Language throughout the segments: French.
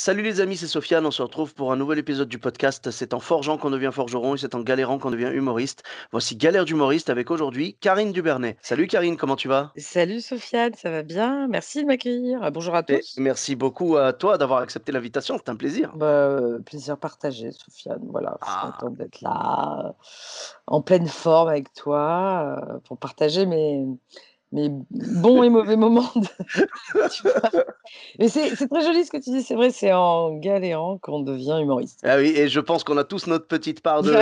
Salut les amis, c'est Sofiane, on se retrouve pour un nouvel épisode du podcast. C'est en forgeant qu'on devient forgeron et c'est en galérant qu'on devient humoriste. Voici Galère d'humoriste avec aujourd'hui Karine Dubernet. Salut Karine, comment tu vas? Salut Sofiane, ça va bien? Merci de m'accueillir. Bonjour à Et tous. merci beaucoup à toi d'avoir accepté l'invitation, c'est un plaisir. Plaisir partagé, Sofiane. Voilà, je suis Ah, contente d'être là, en pleine forme avec toi, pour partager mes bons et mauvais moments de tu vois? Mais c'est très joli ce que tu dis, c'est vrai, c'est en galérant qu'on devient humoriste. ah oui, et je pense qu'on a tous notre petite part de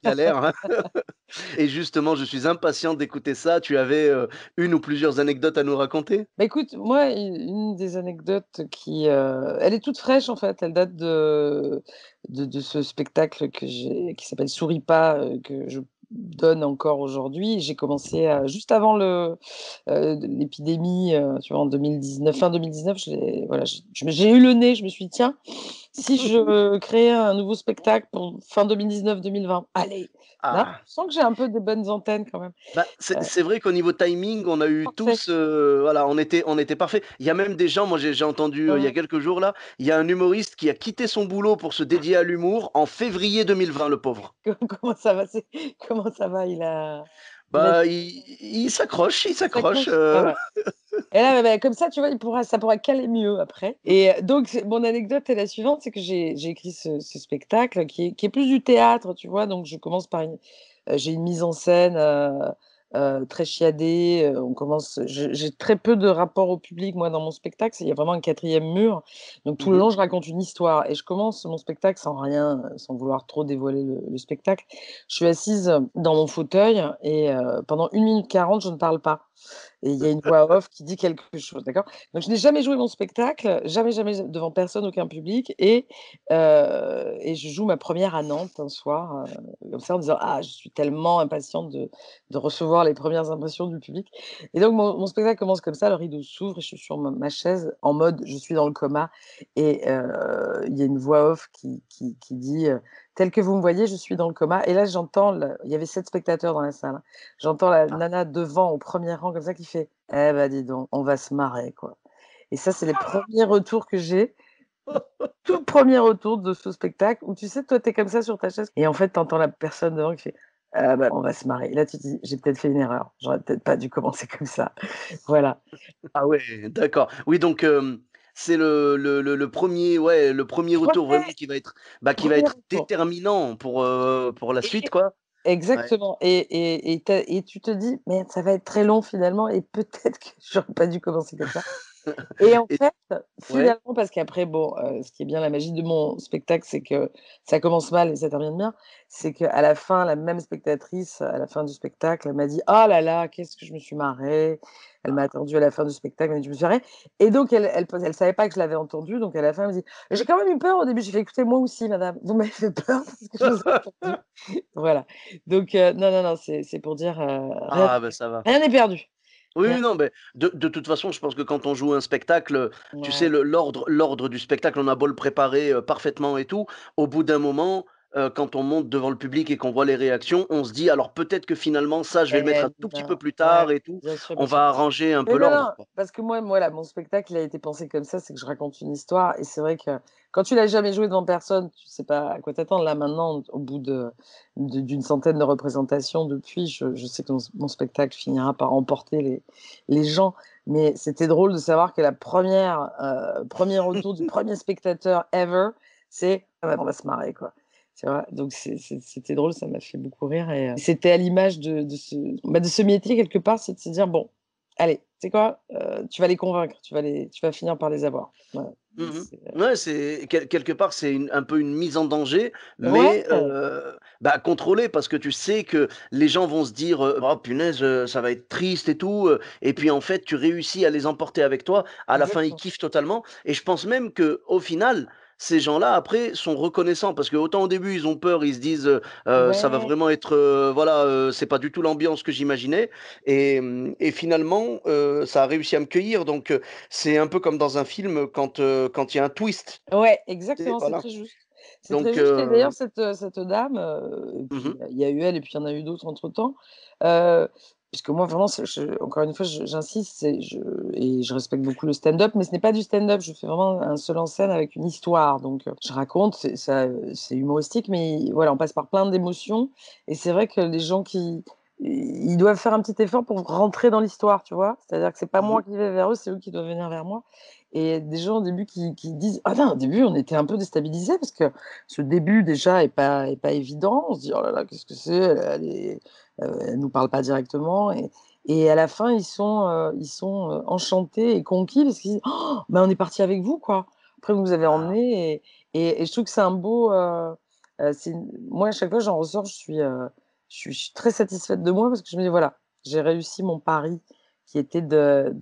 galère, hein. Et justement, je suis impatient d'écouter ça. Tu avais une ou plusieurs anecdotes à nous raconter? Bah, écoute, moi, une des anecdotes elle est toute fraîche, en fait, elle date de ce spectacle qui s'appelle «Souris pas», que je donne encore aujourd'hui. J'ai commencé juste avant l'épidémie, tu vois, en 2019, fin 2019, j'ai eu le nez, je me suis dit: «Tiens, si je créais un nouveau spectacle pour fin 2019-2020, allez!» Là, Ah. je sens que j'ai un peu des bonnes antennes quand même. Bah, c'est vrai qu'au niveau timing, on a eu Parfait. tous, voilà, on était parfaits. Il y a même des gens, moi j'ai entendu, il y a quelques jours là, il y a un humoriste qui a quitté son boulot pour se dédier à l'humour en février 2020, le pauvre. Comment ça va? Comment ça va? Il a Bah, il s'accroche, il il s'accroche, s'accroche? Ah ouais. Et là, comme ça, tu vois, ça pourra caler mieux après. Et donc mon anecdote est la suivante, c'est que j'ai écrit ce spectacle qui est plus du théâtre, tu vois? Donc je commence par j'ai une mise en scène, très chiadée, on commence j'ai très peu de rapport au public, moi, dans mon spectacle. Il y a vraiment un quatrième mur. Donc tout le mmh. long, je raconte une histoire et je commence mon spectacle sans rien, sans vouloir trop dévoiler le spectacle. Je suis assise dans mon fauteuil et pendant 1 minute 40, je ne parle pas. Et il y a une voix off qui dit quelque chose, d'accord? Donc je n'ai jamais joué mon spectacle, jamais, jamais devant personne, aucun public et je joue ma première à Nantes un soir, comme ça en disant: «Ah, je suis tellement impatiente de recevoir les premières impressions du public» et donc mon spectacle commence comme ça, le rideau s'ouvre et je suis sur ma chaise en mode je suis dans le coma et il y a une voix off qui dit, «Tel que vous me voyez, je suis dans le coma» et là j'entends le il y avait 7 spectateurs dans la salle, hein. J'entends la Ah. nana devant au premier rang comme ça qui fait: «Eh bah, dis donc, on va se marrer, quoi» et ça, c'est les premiers retours que j'ai, tout premier retour de ce spectacle où tu sais, toi, tu es comme ça sur ta chaise et en fait, tu entends la personne devant qui fait: «Ah bah, on va se marrer» et là, tu te dis: «J'ai peut-être fait une erreur, j'aurais peut-être pas dû commencer comme ça». Voilà. Ah ouais, d'accord. Oui donc, c'est le 1er, ouais, le premier retour Premier vraiment qui va être, bah, qui va premier être retour déterminant pour la suite, et quoi. Ouais. exactement et tu te dis: «Mais ça va être très long finalement et peut-être que j'aurais pas dû commencer comme ça». Et en Et fait, ouais, finalement, parce qu'après bon, ce qui est bien la magie de mon spectacle, c'est que ça commence mal et ça termine bien. C'est qu'à la fin, la même spectatrice, à la fin du spectacle, elle m'a dit: «Oh là là, qu'est-ce que je me suis marrée». Elle m'a attendue à la fin du spectacle, elle m'a dit: «Je me suis marrée» et donc elle savait pas que je l'avais entendue, donc à la fin, elle me dit: «J'ai quand même eu peur au début». J'ai fait: «Écoutez, moi aussi madame, vous m'avez fait peur parce que je vous ai entendue». Voilà, donc non, non, non, c'est pour dire, ah bah, ça va. rien n'est perdu. Oui, Rien oui, non, mais de toute façon, je pense que quand on joue un spectacle, tu sais, ouais, l'ordre du spectacle, on a beau le préparer, parfaitement et tout, au bout d'un moment, quand on monte devant le public et qu'on voit les réactions, on se dit: «Alors peut-être que finalement ça, je vais le mettre eh un tout petit peu non, plus ouais, tard et tout». bien sûr, bien On sûr. va arranger un Mais peu non, non, l'ordre, quoi. parce que moi, voilà, mon spectacle, il a été pensé comme ça, c'est que je raconte une histoire et c'est vrai que quand tu l'as jamais joué devant personne, tu sais pas à quoi t'attendre. Là, maintenant, au bout d'une centaine de représentations depuis, je sais que mon spectacle finira par emporter les gens. Mais c'était drôle de savoir que premier retour du premier spectateur ever, c'est: «Ah bah, on va se marrer, quoi». Tu vois? Donc c'était drôle, ça m'a fait beaucoup rire et c'était à l'image de ce métier quelque part, c'est de se dire: «Bon, allez, tu sais quoi? Tu vas les convaincre, tu vas finir par les avoir». Voilà. Mmh. C'est, Ouais, c'est quelque part, c'est un peu une mise en danger, ouais, mais bah, contrôlée parce que tu sais que les gens vont se dire, «Oh punaise, ça va être triste et tout», et puis en fait, tu réussis à les emporter avec toi. À la fin, ils exactement. kiffent totalement et je pense même que au final, ces gens-là, après, sont reconnaissants parce qu'autant au début, ils ont peur, ils se disent, «Ça va Ouais, vraiment être, voilà, c'est pas du tout l'ambiance que j'imaginais» et finalement, ça a réussi à me cueillir donc c'est un peu comme dans un film quand il y a un twist, ouais, tu sais? exactement, c'est Voilà. très juste. C'est très Donc juste et d'ailleurs cette dame, et mmh puis mh. il y a eu elle et puis il y en a eu d'autres entre-temps, heu puisque moi vraiment encore une fois j'insiste, et je respecte beaucoup le stand-up, mais ce n'est pas du stand-up, je fais vraiment un seul en scène avec une histoire, donc je raconte, c'est humoristique, mais voilà, on passe par plein d'émotions, et c'est vrai que les gens qui ils doivent faire un petit effort pour rentrer dans l'histoire, tu vois? C'est-à-dire que c'est pas Mmh. moi qui vais vers eux, c'est eux qui doivent venir vers moi, et des gens au début qui disent: «Ah non, au début on était un peu déstabilisés parce que ce début déjà est pas évident». On se dit: «Oh là là, qu'est-ce que c'est? Elle nous parle pas directement», et à la fin ils sont enchantés et conquis parce qu'ils disent: «Oh, bah, on est parti avec vous, quoi. Après vous nous avez Ah, emmenés», et je trouve que c'est un beau, c'est une moi à chaque fois j'en ressors, je suis très satisfaite de moi parce que je me dis: «Voilà, j'ai réussi mon pari qui était de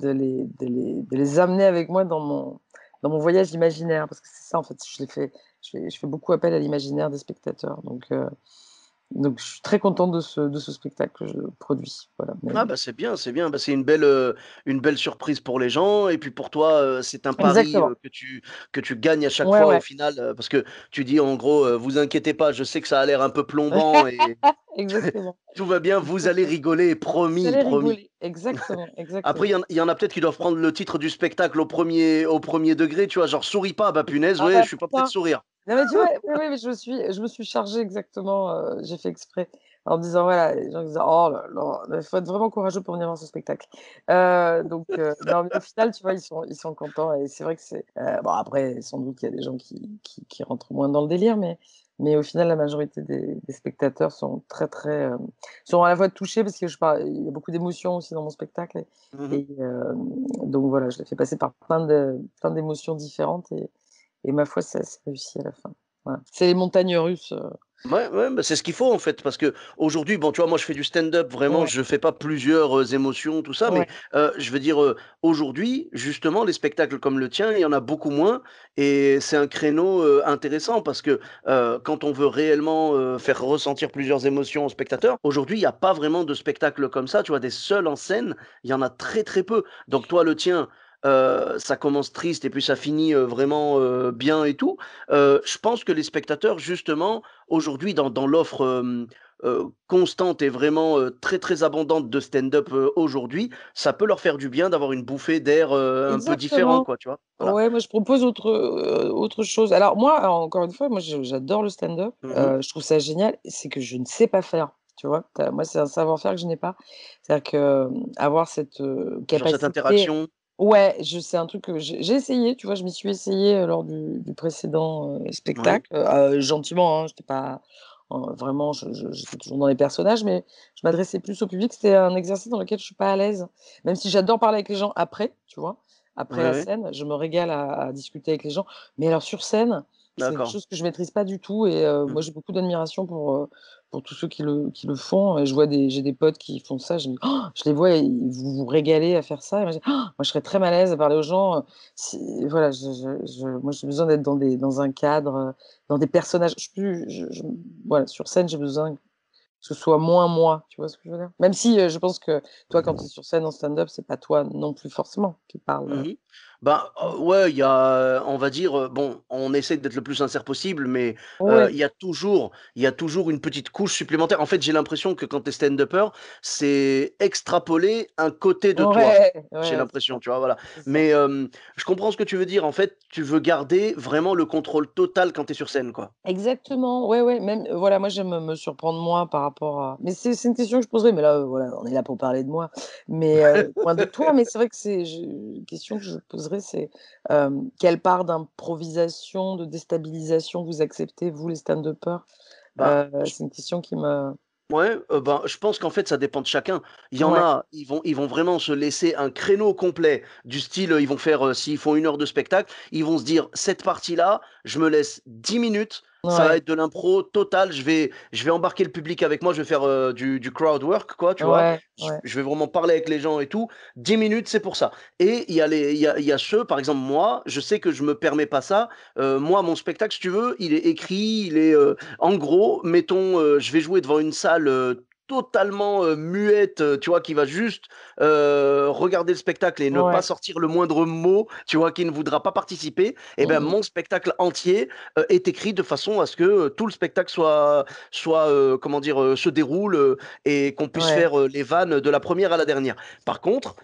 les amener avec moi dans mon voyage imaginaire», parce que c'est ça en fait, je fais beaucoup appel à l'imaginaire des spectateurs, donc je suis très contente de ce spectacle que je produis, voilà, mais ah bah, c'est bien, c'est bien. Bah, c'est une belle surprise pour les gens et puis pour toi, c'est un pari, exactement. que tu gagnes à chaque Ouais, fois au ouais, final, parce que tu dis en gros, «Vous inquiétez pas, je sais que ça a l'air un peu plombant et exactement, tout va bien, vous allez exactement. rigoler, Vous promis, allez promis». rigoler, exactement, Après, exactement. il y en a peut-être qui doivent prendre le titre du spectacle au premier degré, tu vois? Genre: «Souris pas», bah, punaise, Ah ouais, bah, je suis pas prêt de pourquoi? sourire. Non, mais tu vois? Oui, oui, mais je me suis chargée exactement, j'ai fait exprès en disant voilà, les gens disaient: «Oh là là, il faut être vraiment courageux pour venir voir ce spectacle». Non, mais au final, tu vois, ils sont contents, et c'est vrai que bon, après sans doute qu'il y a des gens qui rentrent moins dans le délire, mais au final la majorité des spectateurs sont très, très, sont à la fois touchés parce que il y a beaucoup d'émotions aussi dans mon spectacle, Mmh mh. donc voilà, je l'ai fait passer par plein d'émotions différentes, et ma foi, ça s'est réussi à la fin. Voilà. C'est les montagnes russes, Ouais, ouais, bah, c'est ce qu'il faut en fait, parce qu'aujourd'hui, bon, tu vois, moi je fais du stand-up, vraiment, ouais, je fais pas plusieurs, émotions, tout ça, mais, ouais, je veux dire, aujourd'hui, justement, les spectacles comme le tien, il y en a beaucoup moins et c'est un créneau, intéressant parce que, quand on veut réellement, faire ressentir plusieurs émotions aux spectateurs, aujourd'hui, il y a pas vraiment de spectacle comme ça, tu vois? Des seuls en scène, il y en a très, très peu. Donc toi, le tien, ça commence triste et puis ça finit, vraiment, bien et tout. Je pense que les spectateurs, justement, aujourd'hui, dans l'offre, constante et vraiment, très, très abondante de stand-up, aujourd'hui, ça peut leur faire du bien d'avoir une bouffée d'air, un peu différent, exactement. quoi, tu vois? Voilà. Ouais, moi je propose autre chose. Alors encore une fois, moi j'adore le stand-up, Mmh mh. je trouve ça génial, c'est que je ne sais pas faire, tu vois? Moi, c'est un savoir-faire que je n'ai pas. C'est-à-dire que, avoir cette, Genre cette capacité. interaction. Ouais, c'est un truc que j'ai essayé, tu vois? Je m'y suis essayée, lors du précédent, Ouais. spectacle, gentiment, hein, j'étais pas, vraiment, j'étais toujours dans les personnages, mais je m'adressais plus au public. C'était un exercice dans lequel je suis pas à l'aise, même si j'adore parler avec les gens après, tu vois? Ouais, Après la ouais. scène, je me régale à discuter avec les gens, mais alors sur scène, c'est quelque D'accord. chose que je maîtrise pas du tout, et Mmh moi mh. j'ai beaucoup d'admiration pour tous ceux qui le font, et j'ai des potes qui font ça, je les vois et vous vous régalez à faire ça, et moi moi, je serais très mal à l'aise à parler aux gens, si voilà, moi, j'ai besoin d'être dans un cadre, dans des personnages. Je suis plus je voilà, sur scène, j'ai besoin que ce soit moins moi, tu vois ce que je veux dire? Même si, je pense que toi, quand tu es sur scène en stand-up, c'est pas toi non plus forcément qui parle, Mmh. Bah, ouais, il y a, on va dire, bon, on essaie d'être le plus sincère possible, mais, ouais, il y a toujours une petite couche supplémentaire. En fait, j'ai l'impression que quand tu es stand-upper, c'est extrapoler un côté de toi. ouais, J'ai ouais, c'est l'impression, ça, tu vois? Voilà. c'est ça. Mais, je comprends ce que tu veux dire. En fait, tu veux garder vraiment le contrôle total quand tu es sur scène, quoi. Exactement, ouais, ouais, même, voilà, moi j'aime me surprendre moi par rapport à, mais c'est une question que je poserai, mais là, voilà, on est là pour parler de moi, mais moins de toi, mais c'est vrai que une question que je poserai, c'est, quelle part d'improvisation, de déstabilisation vous acceptez, vous les stand-uppers? Bah, C'est une question qui me ouais, ben, je pense qu'en fait, ça dépend de chacun. Il y en ouais, a, ils vont vraiment se laisser un créneau complet du style, ils vont faire, s'ils font 1 heure de spectacle, ils vont se dire: «Cette partie-là, je me laisse 10 minutes, ça va ouais, être de l'impro total, je vais embarquer le public avec moi, je vais faire, du crowd work quoi», tu vois? ouais, Je ouais. je vais vraiment parler avec les gens et tout. 10 minutes, c'est pour ça et il y a ceux, par exemple, moi, je sais que je me permets pas ça. Moi, mon spectacle, si tu veux, il est écrit, en gros, mettons, je vais jouer devant une salle, totalement, muette, tu vois? Qui va juste, regarder le spectacle et ne pas Ouais, sortir le moindre mot, tu vois? Qui ne voudra pas participer et ben, mmh mon spectacle entier, est écrit de façon à ce que, tout le spectacle soit, comment dire? Se déroule, et qu'on puisse ouais, faire, les vannes de la première à la dernière. Par contre,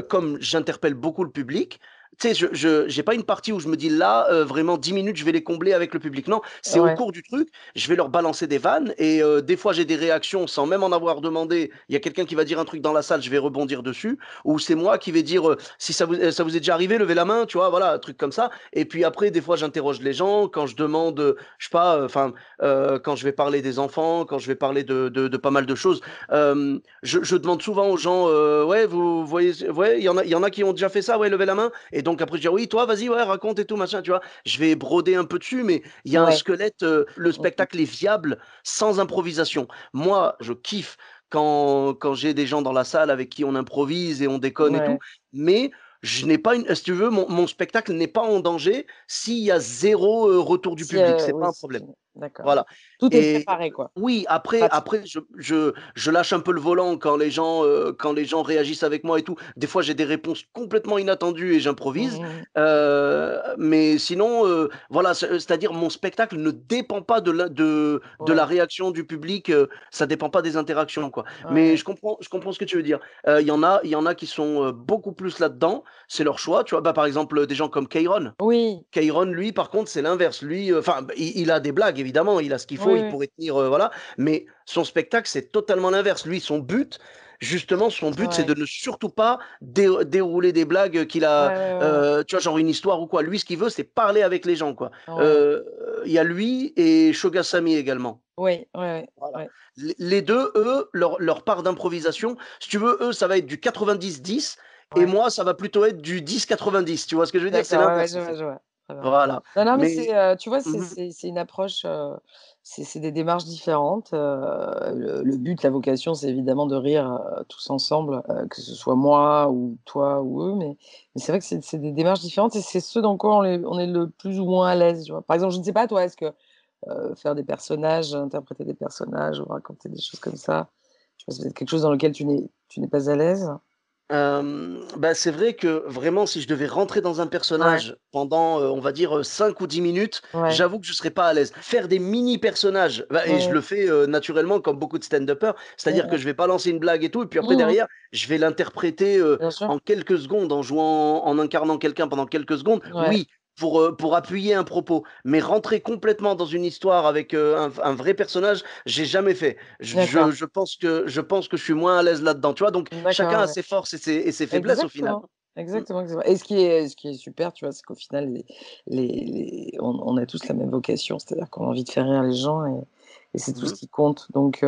comme j'interpelle beaucoup le public, tu sais, je j'ai pas une partie où je me dis: «Là, vraiment 10 minutes, je vais les combler avec le public». Non, c'est au ouais, cours du truc, je vais leur balancer des vannes et des fois, j'ai des réactions sans même en avoir demandé. Il y a quelqu'un qui va dire un truc dans la salle, je vais rebondir dessus ou c'est moi qui vais dire, «Si ça vous est déjà arrivé, levez la main», tu vois? Voilà, un truc comme ça et puis après, des fois, j'interroge les gens quand je demande, je sais pas, enfin, quand je vais parler des enfants, quand je vais parler de pas mal de choses, je demande souvent aux gens, «Ouais, vous voyez ouais, il y en a qui ont déjà fait ça? Ouais, levez la main» et donc après je dis: «Oui, toi, vas-y, ouais, raconte et tout machin», tu vois? Je vais broder un peu dessus, mais il y a un ouais. squelette, le Mmh mh. spectacle est viable sans improvisation. Moi, je kiffe quand j'ai des gens dans la salle avec qui on improvise et on déconne et tout, Ouais. mais je n'ai pas une si tu veux, mon spectacle n'est pas en danger s'il y a zéro retour du Si, public, c'est pas oui, un si problème. tu d'accord, Voilà tout est et préparé, quoi. oui, Pas de après je lâche un peu le volant quand les gens réagissent avec moi et tout. Des fois, j'ai des réponses complètement inattendues et mmh j'improvise, mh. mais sinon, voilà, c'est-à-dire mon spectacle ne dépend pas de la Ouais, réaction du public, ça dépend pas des interactions, quoi. Mais ouais. je comprends ce que tu veux dire. Il y en a qui sont, beaucoup plus là-dedans, c'est leur choix, tu vois? Bah, par exemple, des gens comme Kayron. Oui, Kayron, lui, par contre, c'est l'inverse. Lui, enfin, il a des blagues, évidemment, il a ce qu'il faut, oui, il oui, pourrait tenir, voilà, mais son spectacle, c'est totalement l'inverse. Lui, son but, c'est ouais. de ne surtout pas dérouler des blagues qu'il a, Ouais, ouais, ouais, ouais. tu vois, genre une histoire ou quoi. Lui, ce qu'il veut, c'est parler avec les gens, quoi. Ouais. Il y a lui et Shogasami également. Oui, ouais, ouais, Voilà. ouais. Les 2, eux, leur part d'improvisation, si tu veux, eux, ça va être du 90-10 et Ouais. moi, ça va plutôt être du 10-90. Tu vois ce que je veux dire? C'est D'accord, ouais, ouais, l'inverse, je en vois, fait. je vois. Très bien. Voilà. Non, non, mais Mais c'est, tu vois, c'est mmh mh. c'est c'est une approche, c'est des démarches différentes, le but, la vocation, c'est évidemment de rire, tous ensemble, que ce soit moi ou toi ou eux, mais c'est vrai que c'est des démarches différentes et c'est ce dans quoi on est le plus ou moins à l'aise, tu vois? Par exemple, je ne sais pas toi, est-ce que, faire des personnages, interpréter des personnages ou raconter des choses comme ça, tu vois, c'est peut-être quelque chose dans lequel tu n'es pas à l'aise? Bah, c'est vrai que vraiment si je devais rentrer dans un Ouais, personnage pendant, on va dire, 5 ou 10 minutes, ouais, j'avoue que je serais pas à l'aise. Faire des mini personnages, bah et je ouais. le fais, naturellement comme beaucoup de stand-uppers, Mmh c'est-à-dire que mh. je vais balancer une blague et tout et puis après Mmh mh. derrière, je vais l'interpréter, Bien sûr. en quelques secondes, en jouant en incarnant quelqu'un pendant quelques secondes. Ouais, Oui, pour appuyer un propos, mais rentrer complètement dans une histoire avec, un vrai personnage, j'ai jamais fait. d'accord. Je pense que je suis moins à l'aise là-dedans, tu vois? Donc chacun D'accord, a ouais. ses forces et ses faiblesses au final, Exactement, hein. Mmh. exactement, exactement et ce qui est super, tu vois, c'est qu'au final, on a tous la même vocation, c'est-à-dire qu'on a envie de faire rire les gens et c'est tout Mmh ce mh. qui compte donc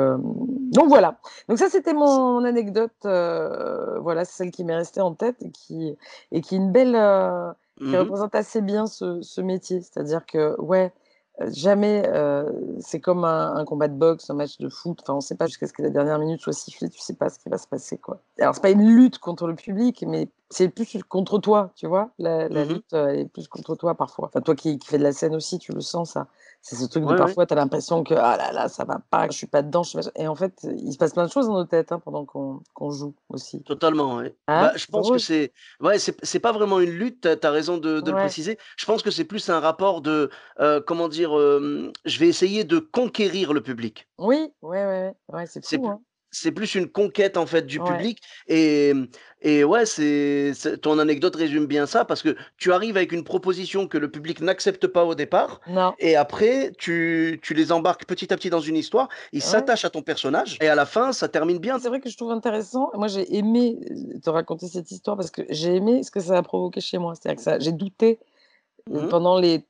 voilà. Donc ça, c'était C'est mon anecdote, voilà, c'est celle qui m'est restée en tête et qui est une belle, qui mmh mh. représente assez bien ce métier. C'est-à-dire que, ouais, jamais, c'est comme un combat de boxe, un match de foot, enfin, on sait pas jusqu'à ce que la dernière minute soit sifflée, tu sais pas ce qui va se passer, quoi. Alors c'est pas une lutte contre le public, mais c'est plus contre toi, tu vois? La Mmh mh. lutte, elle est plus contre toi parfois. Enfin, toi qui fais de la scène aussi, tu le sens ça. C'est ce truc de Ouais, ouais, parfois tu as l'impression que: «Ah là là, ça va pas, je suis pas dedans, je suis machin» et en fait, il se passe plein de choses dans nos têtes, hein, pendant qu'on joue aussi. totalement, ouais. Bah, Hein? je C'est pense que drôle. c'est ouais, c'est pas vraiment une lutte, tu as raison de le Ouais. préciser. Je pense que c'est plus un rapport de, comment dire? Je vais essayer de conquérir le public. Oui, ouais, ouais, ouais. Ouais, c'est C'est fou, plus hein? c'est plus une conquête, en fait, du Ouais. public et ouais, c'est ton anecdote résume bien ça parce que tu arrives avec une proposition que le public n'accepte pas au départ Non. et après tu les embarques petit à petit dans une histoire, ils Ouais. s'attachent à ton personnage et à la fin, ça termine bien. C'est vrai que je trouve intéressant. Moi, j'ai aimé, te raconter cette histoire parce que j'ai aimé ce que ça a provoqué chez moi. C'est-à-dire que ça j'ai douté, Mmh. pendant les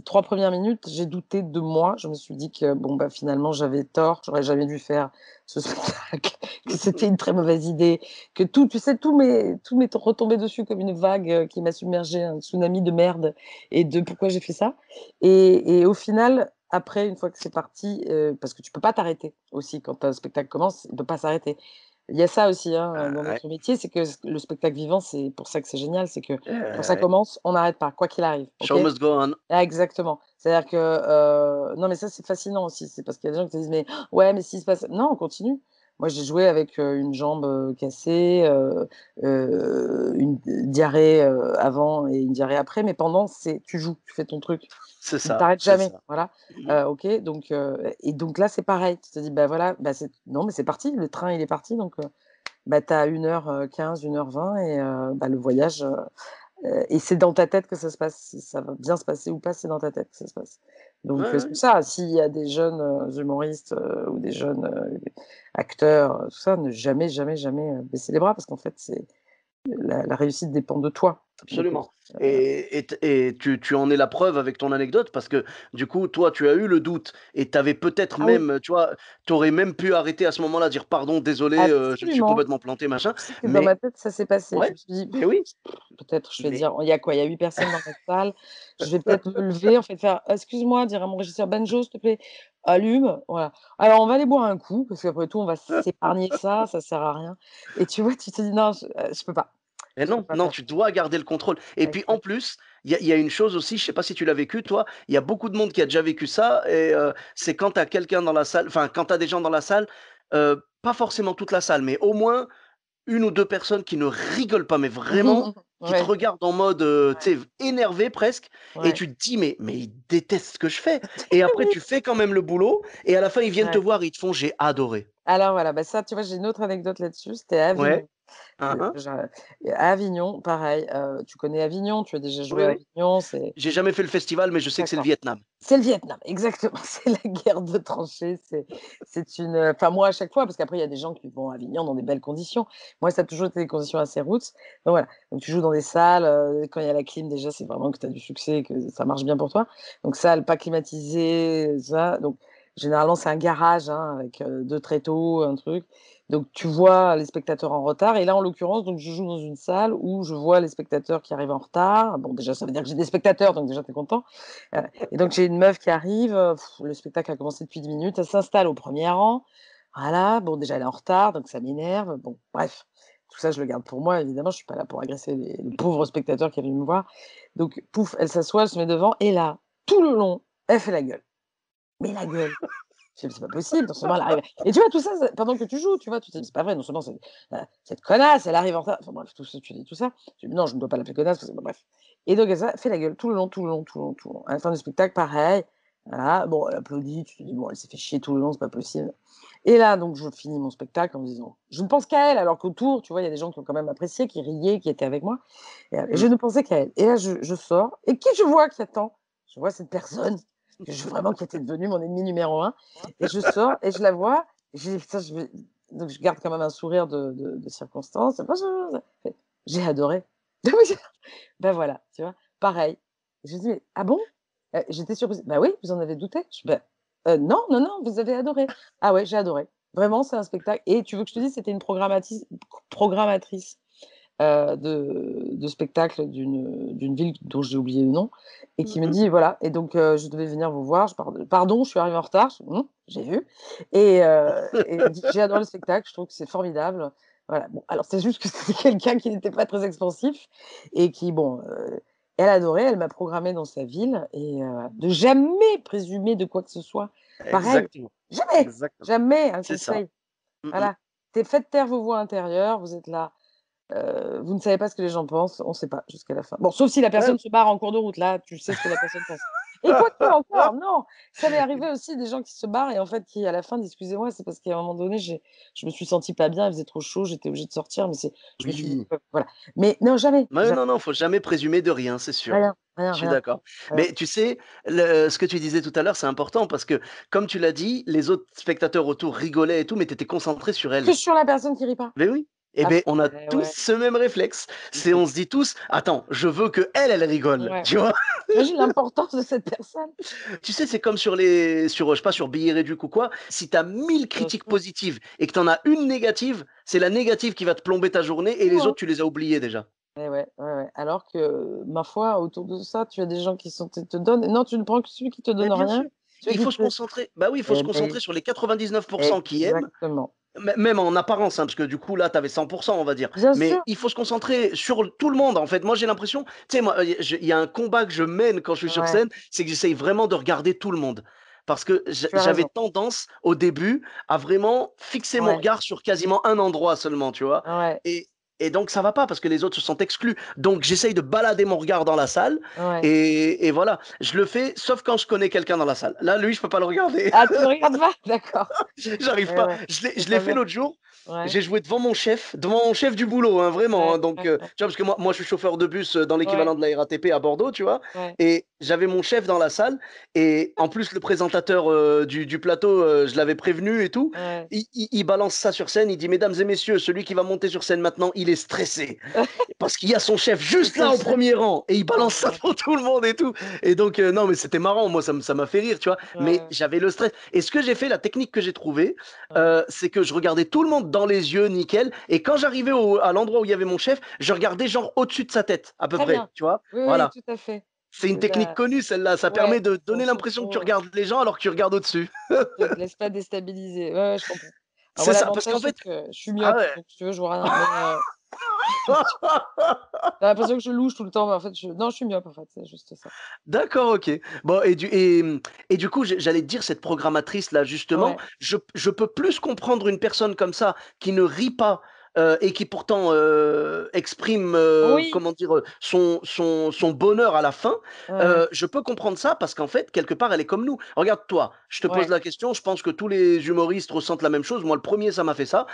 3 premières minutes, j'ai douté de moi. Je me suis dit que bon, bah, finalement, j'avais tort, j'aurais jamais dû faire ce spectacle, que c'était une très mauvaise idée, que tout tu sais, tout m'est retombé dessus comme une vague, qui m'a submergée, un tsunami de merde et de pourquoi j'ai fait ça et au final, après, une fois que c'est parti, parce que tu peux pas t'arrêter aussi quand un spectacle commence, il peut pas s'arrêter. Il y a ça aussi, hein, dans Ouais, notre métier, c'est que le spectacle vivant, c'est pour ça que c'est génial, c'est que quand ça ouais. commence, on n'arrête pas, quoi qu'il arrive, OK? Show must go on. Ah exactement. C'est-à-dire que, non mais ça c'est fascinant aussi, c'est parce qu'il y a des gens qui te disent: «Mais ouais, mais s'il se passe» non, on continue. Moi j'ai joué avec, une jambe, cassée, une diarrhée, avant et une diarrhée après, mais pendant c'est tu joues, tu fais ton truc. C'est Tu ne ça, t'arrêtes c'est jamais, ça. voilà. Mmh. OK, donc et donc là c'est pareil, tu te dis: «Bah voilà, bah c'est non mais c'est parti, le train il est parti donc bah tu as 1h15, 1h20 et bah le voyage, et c'est dans ta tête que ça se passe. Si ça va bien se passer ou pas, c'est dans ta tête que ça se passe. Ouais, Donc c'est pour ouais, ça, s'il y a des jeunes, humoristes, ou des jeunes, acteurs, tout ça, ne jamais, jamais, jamais, baisser les bras parce qu'en fait, c'est la réussite dépend de toi. Donc absolument. Et tu en es la preuve avec ton anecdote parce que, du coup, toi, tu as eu le doute et tu avais peut-être ah oui, même, tu vois, tu aurais même pu arrêter à ce moment-là, dire: «Pardon, désolé, je me suis absolument. complètement planté», machin. Tu sais que dans ma Mais tête, ça s'est passé. Je ouais, me suis dit: beh, oui, «Peut-être, je vais mais dire, il y a quoi? Il y a 8 personnes dans la salle, je vais peut-être me lever, en fait, faire: «Excuse-moi», dire à mon régisseur: «Banjo, s'il te plaît, allume, voilà. Alors on va aller boire un coup parce qu'après tout, on va s'épargner ça sert à rien» et tu vois, tu te dis: «Non, je peux pas, et je peux non, pas non, faire tu ça». dois garder le contrôle et puis, en Exact. plus, il y a une chose aussi, je sais pas si tu l'as vécu toi, il y a beaucoup de monde qui a déjà vécu ça et c'est quand tu as quelqu'un dans la salle, enfin, quand tu as des gens dans la salle, pas forcément toute la salle, mais au moins une ou 2 personnes qui ne rigolent pas, mais vraiment, qui te Ouais, regardent en mode, ouais, tu sais, énervé presque et ouais. tu te dis: «Mais ils détestent ce que je fais» et après Oui, tu fais quand même le boulot et à la fin, ils viennent te ouais. voir et ils te font: «J'ai adoré». Alors voilà, bah, ça, tu vois, j'ai une autre anecdote là-dessus, c'était à Ouais. Avignon. Hein, hein. Je à Avignon, pareil, tu connais Avignon? Tu as déjà joué Oui, à oui. Avignon? C'est J'ai jamais fait le festival, mais je sais que c'est le d'accord. Vietnam. C'est le Vietnam, exactement, c'est la guerre de tranchées, c'est une, enfin moi à chaque fois, parce qu'après il y a des gens qui vont à Avignon dans des belles conditions. Moi ça a toujours été des conditions assez roots, donc voilà. Donc tu joues dans des salles, quand il y a la clim déjà, c'est vraiment que tu as du succès et que ça marche bien pour toi. Donc salle pas climatisée, ça, donc généralement c'est un garage, hein, avec, 2 tréteaux, un truc. Donc tu vois les spectateurs en retard et là en l'occurrence, donc je joue dans une salle où je vois les spectateurs qui arrivent en retard. Bon déjà ça veut dire que j'ai des spectateurs, donc déjà tu es content. Et donc j'ai une meuf qui arrive, le spectacle a commencé depuis 10 minutes, elle s'installe au premier rang. Voilà, bon déjà elle est en retard, donc ça m'énerve. Bon bref, tout ça je le garde pour moi évidemment, je suis pas là pour agresser les pauvres spectateurs qui viennent me voir. Donc pouf, elle s'assoit, elle se met devant et là, tout le long, elle fait la gueule. Mais la gueule! Je fais: «C'est pas possible, non seulement elle arrive» et tu vois tout ça, pendant que tu joues, tu vois? Tu te dis: «C'est pas vrai, non seulement cette connasse, elle arrive en retard», enfin bref, tout ça, tu dis tout ça. Tu dis: «Non, je ne dois pas l'appeler connasse parce que» bon bref et donc elle fait la gueule tout le long, tout le long, tout le long, tout le long. À la fin du spectacle, pareil, voilà, bon, elle applaudit, tu te dis: «Bon, elle s'est fait chier tout le long, c'est pas possible» et là, donc je finis mon spectacle en me disant je ne pense qu'à elle, alors qu'autour, tu vois, il y a des gens qui ont quand même apprécié, qui riaient, qui étaient avec moi et je Mmh. ne pensais qu'à elle et là, je sors et qui je vois qui attend? Je vois cette personne que je vraiment qui était devenue mon ennemi numéro un et je sors et je la vois, et je dis: «Putain, je vais» donc je garde quand même un sourire de circonstance. J'ai adoré. Ben voilà, tu vois? Pareil. Je dis: «Mais ah bon?» J'étais surprise. «Bah oui, vous en avez douté?» Je fais: «Bah, non, non, non, vous avez adoré». «Ah ouais, j'ai adoré. Vraiment, c'est un spectacle» et tu veux que je te dise, c'était une programmatrice de spectacle d'une ville dont j'ai oublié le nom et Mmh qui me mh. dit: «Voilà et donc je devais venir vous voir, pardon, je suis arrivée en retard». Je fais: «Mmh, j'ai vu» et elle me dit: «J'ai adoré le spectacle, je trouve que c'est formidable». Voilà, bon, alors c'est juste que c'était quelqu'un qui n'était pas très expansif et qui bon, elle adorait, elle m'a programmée dans sa ville et de jamais présumer de quoi que ce soit. Pareil, Exactement, jamais, exactement. jamais, un C'est ça. conseil. Mmh mh. Voilà, faites taire vos voix intérieures, vous êtes là. Vous ne savez pas ce que les gens pensent, on sait pas jusqu'à la fin. Bon, sauf si la Ouais. personne se barre en cours de route, là, tu sais ce que la personne pense. Et quoique encore, non, ça m'est arrivé aussi des gens qui se barrent et en fait qui à la fin disent: «Excusez-moi, c'est parce qu'à un moment donné, je me suis sentie pas bien, il faisait trop chaud, j'étais obligée de sortir, mais c'est je me suis dit Oui. voilà». Mais non, jamais, Ouais, jamais, non, non, faut jamais présumer de rien, c'est sûr. rien, rien, Je suis rien, d'accord. rien. Mais tu sais, ce que tu disais tout à l'heure, c'est important parce que, comme tu l'as dit, les autres spectateurs autour rigolaient et tout, mais tu étais concentré sur Que elle. sur la personne qui rit pas. Mais oui. Eh Ah beh, on a tous ouais, ce même réflexe. il C'est faut on se dit tous: «Attends, je veux qu'elle, elle rigole», ouais. tu vois? Tu imagines l'importance de cette personne? Tu sais, c'est comme sur, je sais pas, sur Billets Réduc ou quoi, si tu as 1000 Bien critiques sûr, positives et que tu en as une négative, c'est la négative qui va te plomber ta journée et fou, les hein? autres, tu les as oubliées déjà. Eh ouais, ouais, ouais. Alors que, ma foi, autour de ça, tu as des gens qui te donnent non, tu ne prends que celui qui te Mais donne bien rien, sûr, celui il qui faut se te concentrer bah oui, il faut se eh mais concentrer sur les 99 qui aiment exactement, Même en apparence, hein, parce que du coup, là, tu avais 100%, on va dire. Bien Mais sûr, il faut se concentrer sur tout le monde, en fait. Moi, j'ai l'impression, tu sais, moi, il y a un combat que je mène quand je suis sur ouais, scène, c'est que j'essaye vraiment de regarder tout le monde. Parce que tu as j'avais raison. tendance, au début, à vraiment fixer mon Ouais, regard sur quasiment un endroit seulement, tu vois. ouais, Et, et donc, ça va pas, parce que les autres se sentent exclus. Donc, j'essaye de balader mon regard dans la salle, ouais. et voilà. Je le fais, sauf quand je connais quelqu'un dans la salle. Là, lui, je peux pas le regarder. Ah, tu me regardes pas? D'accord. J'arrive Ouais, pas. ouais, c'est Je l'ai pas fait bien. l'autre jour. Ouais, J'ai joué devant mon chef du boulot, hein, vraiment, ouais, hein. Donc, ouais, tu vois, parce que moi, je suis chauffeur de bus dans ouais, l'équivalent de la RATP à Bordeaux, tu vois. ouais, Et j'avais mon chef dans la salle. Et en plus, le présentateur du plateau, je l'avais prévenu et tout. ouais. Il balance ça sur scène. Il dit, Mesdames et messieurs, celui qui va monter sur scène maintenant, il est stressé. Parce qu'il y a son chef C'est juste ça le là au chef. premier rang. Et il Oh balance ça là pour tout le monde et tout. Et donc, non, mais c'était marrant. Moi, ça m'a fait rire, tu vois. là. Mais Ouais, j'avais le stress. Et ce que j'ai fait, la technique que j'ai trouvée, ouais. c'est que je regardais tout le monde dans les yeux, nickel. Et quand j'arrivais à l'endroit où il y avait mon chef, je regardais genre au-dessus de sa tête, à peu Très près, bien. tu vois. Oui, oui, Voilà. tout à fait. C'est une C'est technique la connue, celle-là. Ça ouais, permet de faut donner faut l'impression que tu trop, regardes les gens alors que tu regardes au-dessus. te laisse pas déstabiliser. Ouais, ouais, je comprends. Alors C'est moi, ça. Parce l'avantage, qu'en c'est fait, que je suis ah myope, ouais. donc si tu veux, je vois rien, mais j'ai l'impression que je louche tout le temps, mais en fait, je suis myope, en fait, c'est juste ça. D'accord, OK. Bon, et du coup, j'allais te dire, cette programmatrice-là, justement, Ouais, je peux plus comprendre une personne comme ça, qui ne rit pas, et qui pourtant, exprime, oui, comment dire? Son bonheur à la fin. ouais, Je peux comprendre ça parce qu'en fait, quelque part, elle est comme nous. Regarde toi, je te pose ouais, la question, je pense que tous les humoristes ressentent la même chose. Moi, le premier, ça m'a fait ça.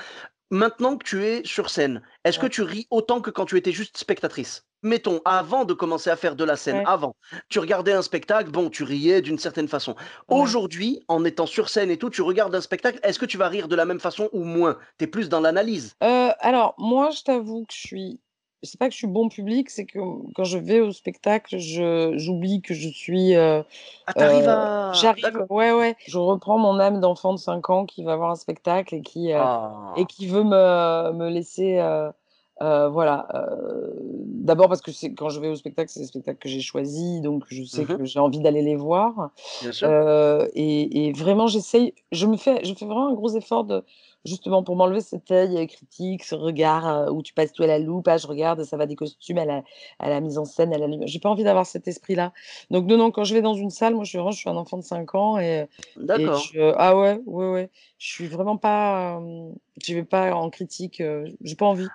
Maintenant que tu es sur scène, est-ce que ouais, tu ris autant que quand tu étais juste spectatrice? Mettons, avant de commencer à faire de la scène, ouais, avant, tu regardais un spectacle, bon, tu riais d'une certaine façon. ouais. Aujourd'hui, en étant sur scène et tout, tu regardes un spectacle, est-ce que tu vas rire de la même façon ou moins? Tu es plus dans l'analyse. Alors moi, je t'avoue que c'est pas que je suis bon public, c'est que quand je vais au spectacle, j'oublie que je suis, Ah, tu arrives heu, à j'arrive d'accord. ouais, ouais, je reprends mon âme d'enfant de 5 ans qui va voir un spectacle et Ah. qui veut me laisser, voilà, d'abord parce que c'est quand je vais au spectacle, c'est des spectacles que j'ai choisis, donc je sais Mmh. que j'ai envie d'aller les voir, Bien sûr. et vraiment je fais vraiment un gros effort de justement pour m'enlever cet œil, critique, ce regard, où tu passes tout à la loupe: «Ah je regarde, ça va des costumes à la mise en scène, à la lumière». J'ai pas envie d'avoir cet esprit-là. Donc non, non, quand je vais dans une salle, moi je suis un enfant de 5 ans et D'accord. ah ouais, ouais, ouais, je suis vraiment pas, j'y vais pas en critique, j'ai pas envie.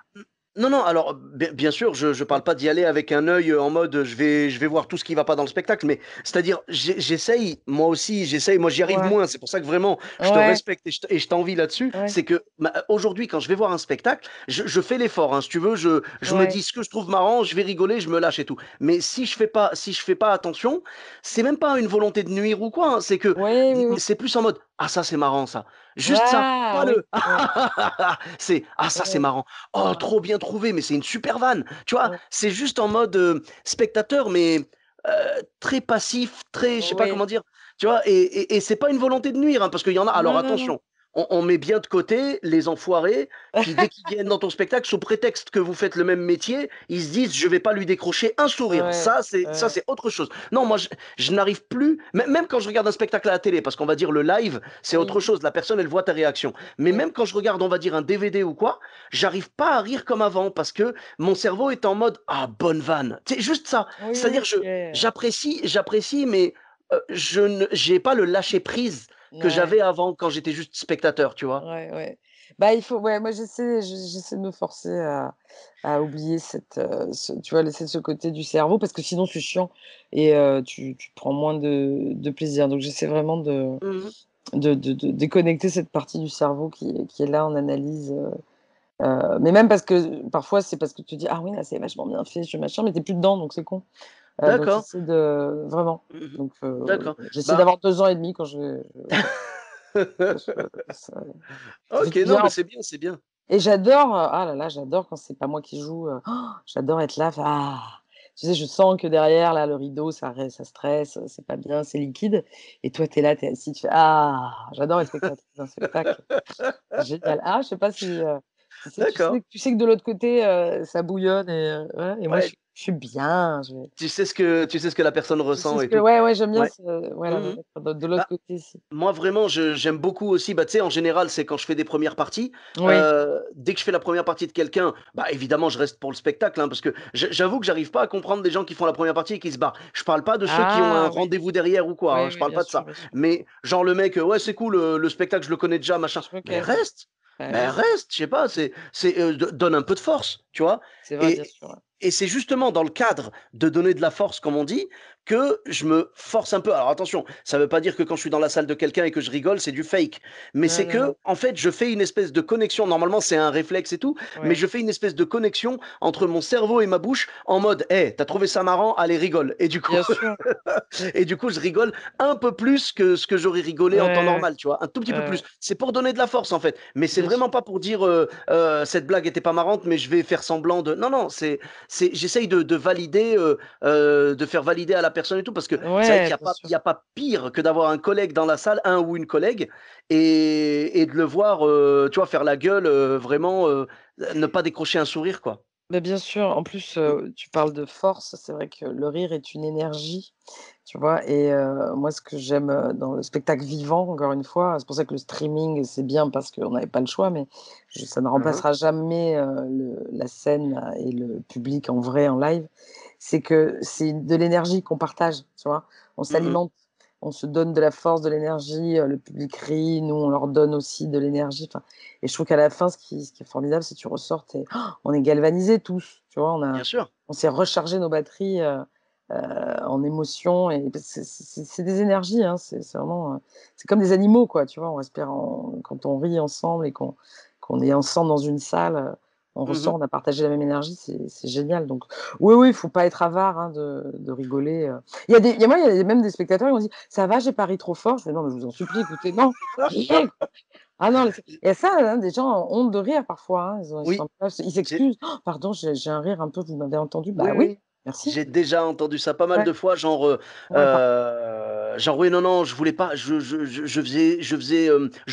Non, non, alors, bien sûr, je parle pas d'y aller avec un œil, en mode, je vais voir tout ce qui va pas dans le spectacle, mais c'est-à-dire, j'essaye, moi aussi, j'essaye, moi j'y arrive Ouais, moins, c'est pour ça que vraiment je te ouais, respecte et je t'envie là-dessus. ouais, C'est que, aujourd'hui, quand je vais voir un spectacle, je fais l'effort, hein, si tu veux, je me ouais. dis ce que je trouve marrant, je vais rigoler, je me lâche et tout. Mais si je fais pas attention, c'est même pas une volonté de nuire ou quoi, hein, c'est que, Oui, oui, oui. c'est plus en mode: «Ah ça, c'est marrant ça». Juste ça, Ah pas oui, le ouais, c'est: «Ah ça, c'est ouais, marrant». «Oh, ouais, trop bien trouvé, mais c'est une super vanne!» Tu vois? ouais. C'est juste en mode, spectateur, mais très passif, très je sais pas Oui. comment dire, tu vois? Et c'est pas une volonté de nuire, hein, parce qu'il y en a alors Non, non, non. attention, on met bien de côté les enfoirés qui, dès qu'ils viennent dans ton spectacle, sous prétexte que vous faites le même métier, ils se disent: «Je vais pas lui décrocher un sourire». Ouais, Ça, ouais, c'est autre chose. Non, moi, je n'arrive plus même quand je regarde un spectacle à la télé, parce qu'on va dire le live, c'est autre oui, chose, la personne, elle voit ta réaction. Mais oui. même quand je regarde, on va dire un DVD ou quoi, j'arrive pas à rire comme avant parce que mon cerveau est en mode: «Ah, bonne vanne». C'est juste ça. Oui, C'est-à-dire oui, j'apprécie, mais j'ai pas le lâcher prise que ouais, j'avais avant quand j'étais juste spectateur, tu vois? ouais, ouais. Bah, il faut ouais, moi j'essaie de me forcer à oublier tu vois, laisser ce côté du cerveau parce que sinon c'est chiant et tu prends moins de plaisir. Donc j'essaie vraiment Mmh. de déconnecter cette partie du cerveau qui est là en analyse, mais même parce que parfois c'est parce que tu dis: «Ah oui, là, c'est vachement bien fait, ce machin», mais tu es plus dedans, donc c'est con. Donc D'accord. j'essaie de vraiment, Mmh. donc D'accord. j'essaie Bah d'avoir 2 ans et demi quand je ça ça fait OK, du non, mais bien c'est bien, c'est bien. et j'adore, ah là là, j'adore quand c'est pas moi qui joue, j'adore être là, faire: «Ah!» Tu sais, je sens que derrière là, le rideau, ça stresse, c'est pas bien, c'est liquide et toi tu es là, tu es assis, tu fais: «Ah!» J'adore être spectatrice d'un spectacle, c'est génial. Si c'est D'accord. tu sais que de l'autre côté, ça bouillonne et ouais et moi je Ouais, suis je suis bien, je vais Tu sais ce que la personne je sais ressent ce et que tout. ouais, j'aime bien Ouais. ce voilà, me Mmh. mettre de l'autre Bah, côté aussi. moi vraiment j'aime beaucoup aussi, bah, tu sais en général c'est quand je fais des premières parties, Oui. dès que je fais la première partie de quelqu'un, bah, évidemment je reste pour le spectacle, hein, parce que j'avoue que j'arrive pas à comprendre des gens qui font la première partie et qui se barrent. Je parle pas de ceux qui ont un Ah oui, rendez-vous derrière ou quoi, hein, oui, je oui, parle bien pas de sûr, ça. bien sûr. Mais genre le mec, ouais c'est cool, le spectacle je le connais déjà machin, mais OK. reste! Bah Mais oui, reste, je sais pas, donne un peu de force, tu vois? c'est vrai, bien Et sûr, ouais. et c'est justement dans le cadre de donner de la force, comme on dit, que je me force un peu. Alors attention, ça veut pas dire que quand je suis dans la salle de quelqu'un et que je rigole, c'est du fake. Mais Non, c'est non, non. que, en fait, je fais une espèce de connexion. Normalement, c'est un réflexe et tout, mais Ouais, je fais une espèce de connexion entre mon cerveau et ma bouche en mode, hey, t'as trouvé ça marrant? Allez, rigole. Et du coup, bien sûr. et du coup, je rigole un peu plus que ce que j'aurais Ouais, rigolé en temps ouais, normal, tu vois, un tout petit peu ouais, plus. ouais, C'est pour donner de la force, en fait. Mais c'est bien vraiment sûr. pas pour dire cette blague était pas marrante, mais je vais faire semblant de. Non, non, j'essaye de valider, de faire valider à la personne et tout, parce que c'est vrai qu'il Ouais, n'y a bien pas, sûr. il y a pas pire que d'avoir un collègue dans la salle, un ou une collègue, et de le voir, tu vois, faire la gueule, vraiment, ne pas décrocher un sourire, quoi. Mais bien sûr, en plus, Mm. tu parles de force, c'est vrai que le rire est une énergie, tu vois? Et moi, ce que j'aime, dans le spectacle vivant, encore une fois, c'est pour ça que le streaming, c'est bien parce qu'on n'avait pas le choix, mais ça ne Hein, remplacera jamais, la scène et le public en vrai, en live. C'est que c'est de l'énergie qu'on partage, tu vois? On mm, mm. s'alimente, on se donne de la force, de l'énergie, le public rit, nous, on leur donne aussi de l'énergie, enfin et je trouve qu'à la fin, ce qui est formidable, c'est que tu ressors, on est galvanisés tous, tu vois? Bien sûr. On s'est rechargé nos batteries, en émotions et parce que c'est des énergies, hein, c'est vraiment, c'est comme des animaux, quoi, tu vois? On respire en quand on rit ensemble et qu'on est ensemble dans une salle, on ressent, Mhm. on a partagé la même énergie, c'est génial donc oui, oui, il faut pas être avare, hein, de rigoler, il y a même des spectateurs, ils m'ont dit: «Ça va, j'ai pas ri trop fort?» Je fais: «Non, mais je vous en supplie, écoutez, non, riez, quoi». Ah non, laissez il y a ça, hein, des gens ont honte de rire parfois, hein, ils sont Oui, pas ils j'ai s'excusent: «Oh, pardon, j'ai un rire un peu, vous m'avez entendu?» oui, «Bah oui, oui, oui. merci». J'ai déjà entendu ça pas mal Ouais, de fois, ouais, par genre: «Oui, non, non, je voulais pas, je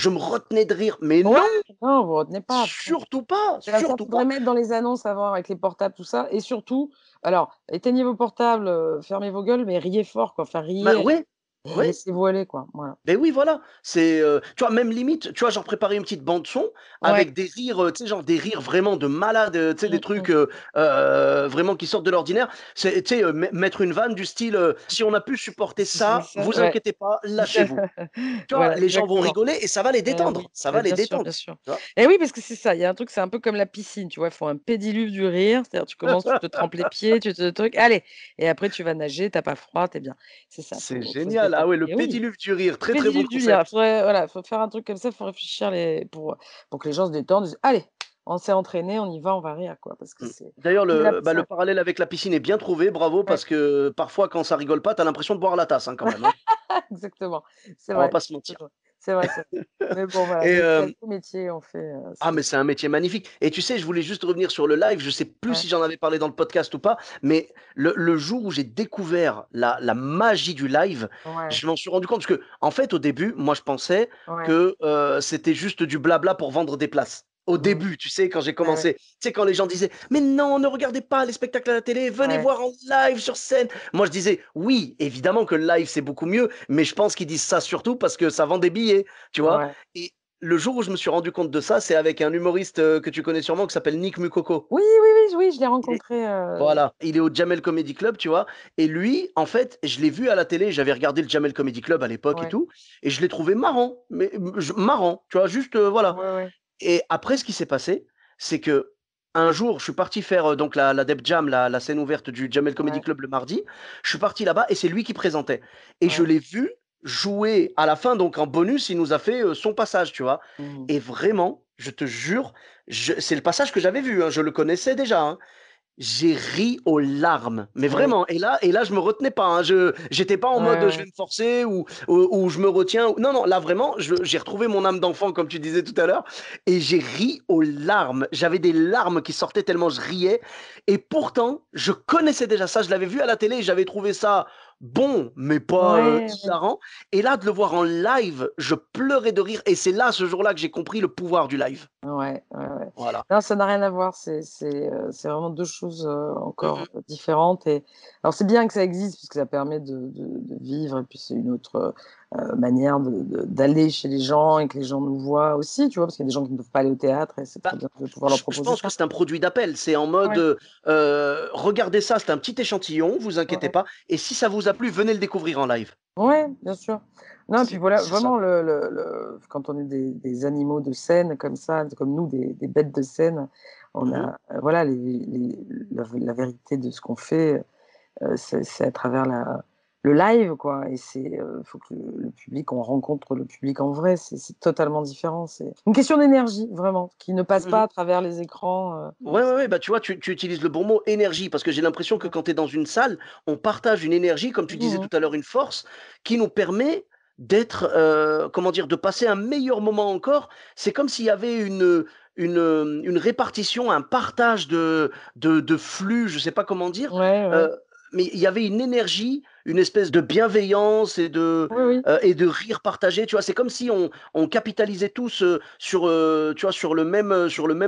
me retenais de rire». Mais ouais, non, non, vous retenez pas après. surtout pas, C'est ça, surtout faudrait pas. mettre dans les annonces avant avec les portables, tout ça et surtout, alors éteignez vos portables, fermez vos gueules, mais riez fort, quoi, enfin Bah, riez ouais, et ouais. laissez-vous aller, quoi, voilà. Beh, oui, voilà, tu vois, même limite, tu vois, genre préparer une petite bande son Ouais. avec des rires, tu sais, genre des rires vraiment de malade, tu sais, des Mmh trucs, mh. vraiment qui sortent de l'ordinaire. C'est tu sais, mettre une vanne du style, «Si on a pu supporter C'est ça, ça, vous ouais. inquiétez pas, lâchez-vous». Tu vois, Voilà, les gens vont exactement. rigoler et ça va les Oui, détendre, ça va mais les bien sûr, détendre, bien sûr. tu vois? Et oui, parce que c'est ça, il y a un truc, c'est un peu comme la piscine, tu vois? Il faut un pédiluve du rire, c'est-à-dire tu commences, tu te trempes les pieds, tu te truc, allez et après tu vas nager, tu as pas froid, tu es bien. C'est ça, C'est faut se génial. Ah détendre. ouais, le Et oui, pédiluve du rire, le très, très bon pédiluve du rire, concept. faudrait voilà, faut faire un truc comme ça, faut réfléchir pour que les gens se détendent, disent: «Allez, on s'est entraînés, on y va, on va rire, quoi», parce que Mmh. c'est D'ailleurs, on est là le pour bah, le ça. parallèle avec la piscine est bien trouvé, bravo, Ouais, parce que parfois quand ça rigole pas, tu as l'impression de boire la tasse, hein, quand même, hein. exactement. C'est On va vrai, pas se c'est mentir. vrai. C'est vrai, c'est vrai. Mais bon, voilà, Et tout métier, on fait, ah mais c'est un métier magnifique et tu sais, je voulais juste revenir sur le live, je sais plus ouais, si j'en avais parlé dans le podcast ou pas, mais le jour où j'ai découvert la magie du live, ouais, je m'en suis rendu compte parce que en fait, au début, moi, je pensais ouais. que, c'était juste du blabla pour vendre des places. Au Mmh. début, tu sais, quand j'ai Ouais, ouais, commencé, tu sais, quand les gens disaient: «Mais non, ne regardez pas les spectacles à la télé, venez ouais. voir en live sur scène». Moi, je disais: «Oui, évidemment que le live, c'est beaucoup mieux», mais je pense qu'ils disent ça surtout parce que ça vend des billets, tu vois? Ouais. Et le jour où je me suis rendu compte de ça, c'est avec un humoriste, que tu connais sûrement qui s'appelle Nick Mukoko. Oui, oui, oui, oui, je l'ai Il est rencontré, Voilà, il est au Jamel Comedy Club, tu vois? Et lui, en fait, je l'ai vu à la télé, j'avais regardé le Jamel Comedy Club à l'époque et ouais, tout, et je l'ai trouvé marrant, mais marrant, tu vois? Juste, voilà. ouais, ouais, Et après ce qui s'est passé, c'est qu'un jour, je suis parti faire, donc la Def Jam, la scène ouverte du Jamel Comedy ouais, Club le mardi. Je suis parti là-bas et c'est lui qui présentait et je ouais. l'ai vu jouer à la fin, donc en bonus, il nous a fait, son passage, tu vois? Mmh. Et vraiment, je te jure, c'est le passage que j'avais vu, hein, je le connaissais déjà, hein. J'ai ri aux larmes, mais Eh oui. vraiment, et là je me retenais pas, hein, j'étais pas en Ouais, mode, je ouais. vais me forcer ou je me retiens ou non, non, là vraiment, j'ai retrouvé mon âme d'enfant comme tu disais tout à l'heure et j'ai ri aux larmes. J'avais des larmes qui sortaient tellement je riais et pourtant, je connaissais déjà ça, je l'avais vu à la télé et j'avais trouvé ça, bon, mais pas Ouais, ouais. hilarant. Et là, de le voir en live, je pleurais de rire. Et c'est là, ce jour-là, que j'ai compris le pouvoir du live. Ouais, ouais, ouais. Voilà. Non, ça n'a rien à voir, c'est vraiment 2 choses, Mm, encore, mm. différentes et alors c'est bien que ça existe parce que ça permet de vivre et puis c'est une autre, manière d'aller chez les gens et que les gens nous voient aussi, tu vois? Parce qu'il y a des gens qui ne peuvent pas aller au théâtre et c'est très Bah, bien de pouvoir leur je proposer pense que ça. c'est un produit d'appel. C'est en Ouais, mode, regardez ça, c'est un petit échantillon, vous inquiétez ouais. pas. Et si ça vous a plu, venez le découvrir en live. Ouais, bien sûr. Non et puis voilà, C'est ça. vraiment quand on est des animaux de scène comme ça, comme nous, des bêtes de scène, on Mhm. a, voilà la vérité de ce qu'on fait. C'est à travers le live quoi et faut que le public on rencontre le public en vrai, c'est totalement différent. C'est une question d'énergie vraiment, qui ne passe pas Mhm. à travers les écrans, Ouais, ouais, ouais, bah, tu vois, tu utilises le bon mot, énergie, parce que j'ai l'impression que quand tu es dans une salle, on partage une énergie, comme tu disais mmh tout à l'heure, une force qui nous permet d'être, comment dire, de passer un meilleur moment encore. C'est comme s'il y avait une répartition, un partage de flux, je sais pas comment dire, Ouais, ouais. euh, mais il y avait une énergie, une espèce de bienveillance Oui, oui. et de rire partagé. Tu vois, c'est comme si on capitalisait tous tu vois, sur le même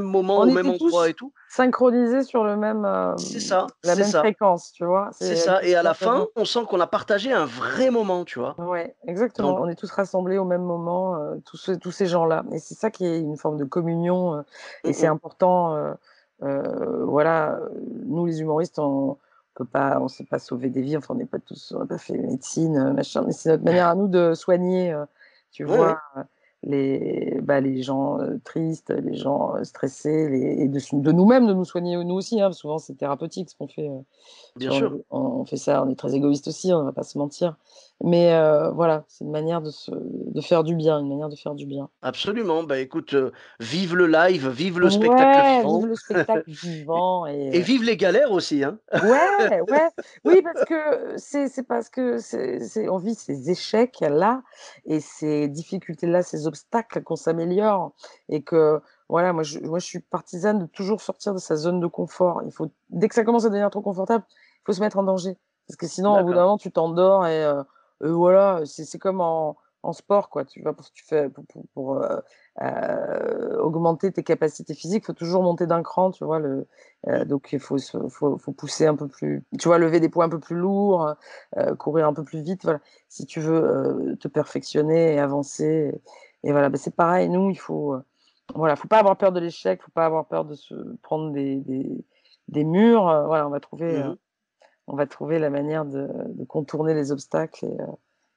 moment, On au même était endroit tous et tout. synchronisés sur le même, la C'est même ça, fréquence, tu vois? c'est C'est ça. Et à la fin, exactement on sent qu'on a partagé un vrai moment, tu vois. ouais, exactement. Donc, On est tous rassemblés au même moment, tous ces gens-là et c'est ça qui est une forme de communion, et c'est mm, important, voilà, nous les humoristes, on sait pas sauver des vies, enfin on n'a pas fait médecine, machin, mais c'est notre manière à nous de soigner, tu ouais, vois, ouais, les gens, tristes, les gens, stressés, les et de nous-mêmes, de nous soigner nous aussi, hein, souvent c'est thérapeutique ce qu'on fait, bien tu vois? sûr. On fait ça, on est très égoïste aussi, on va pas se mentir. Mais voilà, c'est une manière de faire du bien, une manière de faire du bien. Absolument. Bah écoute, vive le live, vive le spectacle Ouais, vive vivant le spectacle vivant et vive les galères aussi, hein. ouais, ouais, oui, parce que c'est parce que on vit ces échecs-là et ces difficultés-là, ces obstacles qu'on s'améliore et que voilà, moi je suis partisane de toujours sortir de sa zone de confort. Il faut dès que ça commence à devenir trop confortable, il faut se mettre en danger. Parce que sinon, au bout d'un D'accord. moment, tu t'endors et voilà, c'est comme en sport, quoi. Tu vas pour tu fais augmenter tes capacités physiques, il faut toujours monter d'un cran, tu vois? Mmh. Donc il faut pousser un peu plus tu vois, lever des poids un peu plus lourds, courir un peu plus vite, voilà. Si tu veux, te perfectionner et avancer et voilà, bah, c'est pareil, nous, il faut, voilà, faut pas avoir peur de l'échec, faut pas avoir peur de se prendre des murs, voilà, Mmh. on va trouver la manière de contourner les obstacles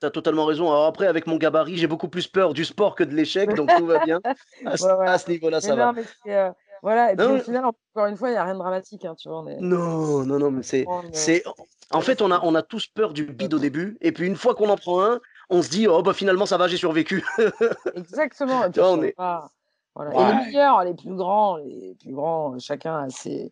Tu totalement raison. Alors après, avec mon gabarit, j'ai beaucoup plus peur du sport que de l'échec, donc tout va bien. ouais, À voilà. ce niveau-là, Mais ça va. non, mais voilà et puis au Non, final, encore une fois, il y a rien de dramatique, hein, tu vois? non, non, non, mais On c'est en voilà, fait, on a tous peur du bide au début et puis une fois qu'on en prend un, on se dit: «Oh bah, finalement ça va, j'ai survécu». exactement et Tu puis vois, ça on est va. Voilà et les ouais, meilleurs, les plus grands, chacun a ses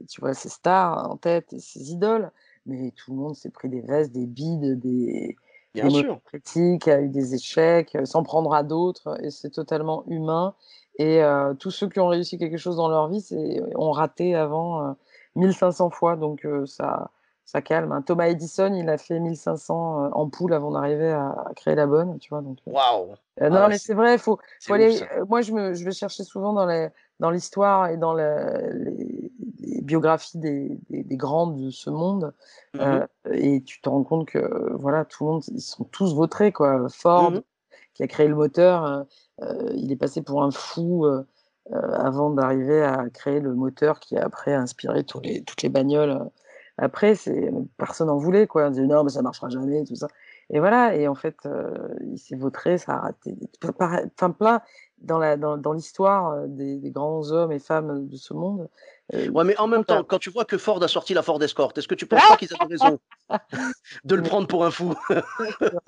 tu vois, ses stars en tête et ses idoles, mais tout le monde s'est pris des vestes, des bides, des bien mauvaises sûr. critiques, a eu des échecs, s'en prendre à d'autres et c'est totalement humain et tous ceux qui ont réussi quelque chose dans leur vie, ont raté avant, 1 500 fois donc ça calme, hein. Thomas Edison, il a fait 1 500, ampoules avant d'arriver à créer la bonne, tu vois? Donc Waouh! Ah non, ouais, mais c'est vrai, c'est faut ouf aller, ça. moi je vais chercher souvent dans l'histoire et dans les biographies des grands de ce monde, Mmh. et tu te rends compte que, voilà, tout le monde, ils sont tous vautrés, quoi. Ford, Mmh. qui a créé le moteur, il est passé pour un fou, avant d'arriver à créer le moteur qui a après inspiré toutes les bagnoles, après. Personne en voulait, quoi. On disait: «Non, mais ça marchera jamais», tout ça et voilà et en fait, il s'est vautré, ça a raté. Enfin plein dans l'histoire, des grands hommes et femmes de ce monde, Ouais, mais tout en le même monde a temps, quand tu vois que Ford a sorti la Ford Escort, est-ce que tu penses pas qu'ils avaient raison de le mais prendre pour un fou? bien sûr.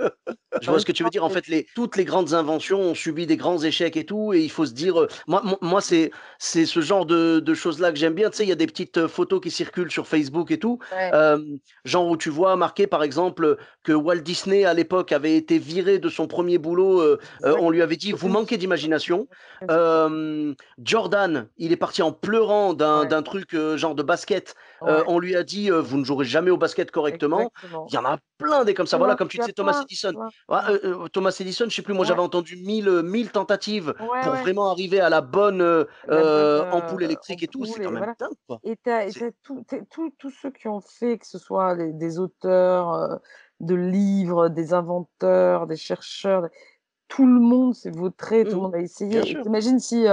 Je Non, vois mais ce que tu veux dire. En fait, toutes les grandes inventions ont subi des grands échecs et tout, et il faut se dire, moi, c'est ce genre de choses-là que j'aime bien. Tu sais, il y a des petites photos qui circulent sur Facebook et tout, ouais, euh, genre où tu vois marqué, par exemple, que Walt Disney à l'époque avait été viré de son premier boulot. On lui avait dit, vous exactement. manquez d'imagination. Jordan, il est parti en pleurant Ouais, d'un truc genre de basket Ouais, on lui a dit, «Vous ne jouerez jamais au basket correctement». Il exactement. y en a plein des comme ça. Voilà, comme tu Tu as disais Thomas plein, Edison. plein, Ouais, plein. Thomas Edison, je sais plus, moi Ouais, j'avais entendu 1000 tentatives ouais, pour ouais. vraiment arriver à la bonne, La bonne, ampoule électrique et tout, c'est ampoule quand et même voilà dingue, quoi. et tu C'est as tous ceux qui ont fait, que ce soit des auteurs, de livres, des inventeurs, des chercheurs, tout le monde s'est vautré, tout le mmh monde a bien essayé et sûr. tu imagines si,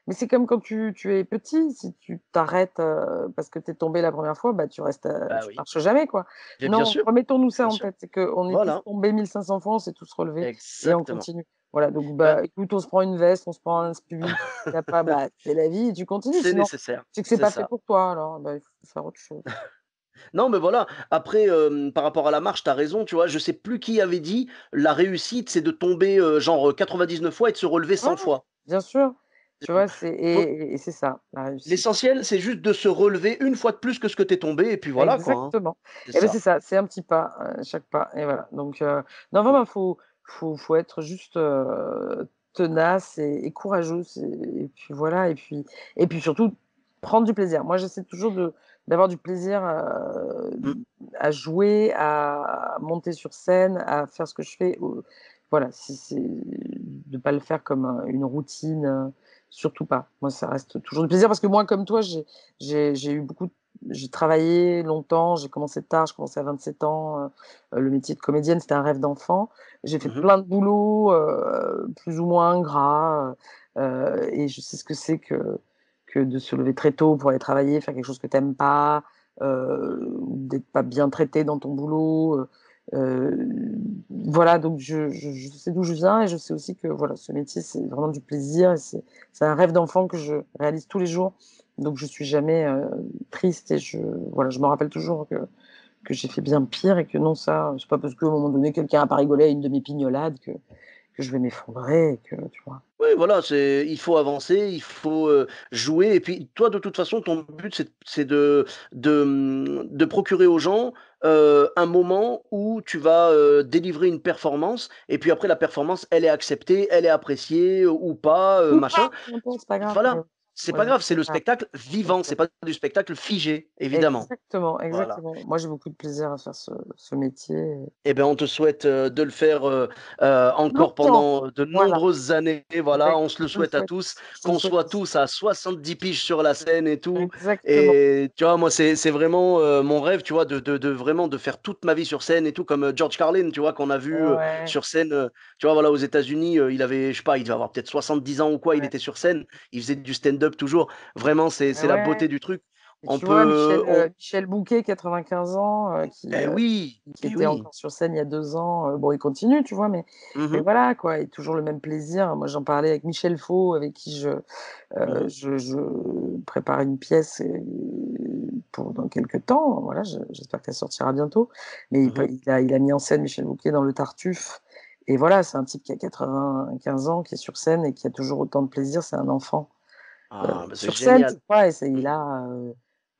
mais c'est comme quand tu es petit, si tu t'arrêtes, parce que tu es tombé la première fois, bah, Bah tu oui, marches jamais, quoi. mais bien Non, sûr, remettons-nous ça bien en sûr. tête, c'est qu'on est tous Voilà, tombés 1500 fois, on s'est tous relevés et on exactement. continue. Voilà, donc Bah, bah, écoute, on se prend une veste, on se prend un public, il y a pas, bah, c'est la vie et tu continues, c'est sinon nécessaire, c'est que c'est c'est pas fait ça. pour toi alors, bah, il faut faire autre chose. Non, mais voilà. Après, par rapport à la marche, tu as raison, tu vois? Je sais plus qui avait dit: «La réussite, c'est de tomber, genre, 99 fois et de se relever Ouais, 100 fois». bien sûr, C'est tu tout. vois? C'est Faut et c'est ça, la réussite. L'essentiel, c'est juste de se relever une fois de plus que ce que tu es tombé et puis voilà, quoi, hein. Exactement C'est et ben ça. c'est ça, c'est un petit pas, chaque pas et voilà donc non vraiment faut être juste, tenace et courageux et puis voilà et puis surtout prendre du plaisir. Moi, j'essaie toujours d'avoir du plaisir, Mmh. à jouer, à monter sur scène, à faire ce que je fais, voilà, si c'est de pas le faire comme, une routine, surtout pas. Moi, ça reste toujours du plaisir parce que moi, comme toi, j'ai eu beaucoup j'ai travaillé longtemps, j'ai commencé tard, je commençais à 27 ans, le métier de comédienne, c'était un rêve d'enfant. J'ai fait Mmh mh. plein de boulots, plus ou moins ingrats, et je sais ce que c'est que de se lever très tôt pour aller travailler, faire quelque chose que tu aimes pas, ou d'être pas bien traité dans ton boulot, voilà donc je sais d'où je viens et je sais aussi que voilà, ce métier, c'est vraiment du plaisir et c'est un rêve d'enfant que je réalise tous les jours, donc je suis jamais, triste et voilà, je me rappelle toujours que j'ai fait bien pire et que non, ça, c'est pas parce qu'à un moment donné, quelqu'un a pas rigolé à une de mes pignolades que je vais m'effondrer et que tu vois? Oui, voilà, il faut avancer, il faut, jouer et puis toi, de toute façon, ton but, c'est de procurer aux gens, un moment où tu vas, délivrer une performance et puis après la performance, elle est acceptée, elle est appréciée, ou pas, Ou pas, machin. peu importe, c'est pas grave, mais Voilà, c'est moi pas je dis grave, c'est le ça. spectacle vivant, c'est pas du spectacle figé, évidemment. Exactement, Voilà. exactement. Moi, j'ai beaucoup de plaisir à faire ce métier. Eh ben, on te souhaite, de le faire, encore Longtemps, pendant de voilà. nombreuses années. Beh, Voilà, on se le je te le souhaite à souhaite. tous, Je te le qu'on souhaite soit aussi. tous à 70 piges sur la scène et tout Exactement. et tu vois, moi, c'est vraiment, mon rêve, tu vois, de vraiment de faire toute ma vie sur scène et tout comme, George Carlin, tu vois, qu'on a vu, Ouais, sur scène, tu vois, voilà, aux États-Unis, il avait, je sais pas, il devait avoir peut-être 70 ans ou quoi, il ouais, était sur scène, il faisait du stand-up toujours. Vraiment, c'est la ouais beauté du truc. et On tu vois peut on Michel Bouquet, 95 ans, eh oui, qui eh était oui. encore sur scène il y a 2 ans, bon, il continue, tu vois? Mais Mmh. voilà, quoi et toujours le même plaisir. Moi, j'en parlais avec Michel Fau, avec qui Mmh. je prépare une pièce, pour dans quelque temps, voilà, j'espère qu'elle sortira bientôt. Mais Mmh. il a mis en scène Michel Bouquet dans Le Tartuffe et voilà, c'est un type qui a 95 ans, qui est sur scène et qui a toujours autant de plaisir, c'est un enfant. Ah, bah, c'est Sur scène, tu génial. vois? Et Mmh. il a,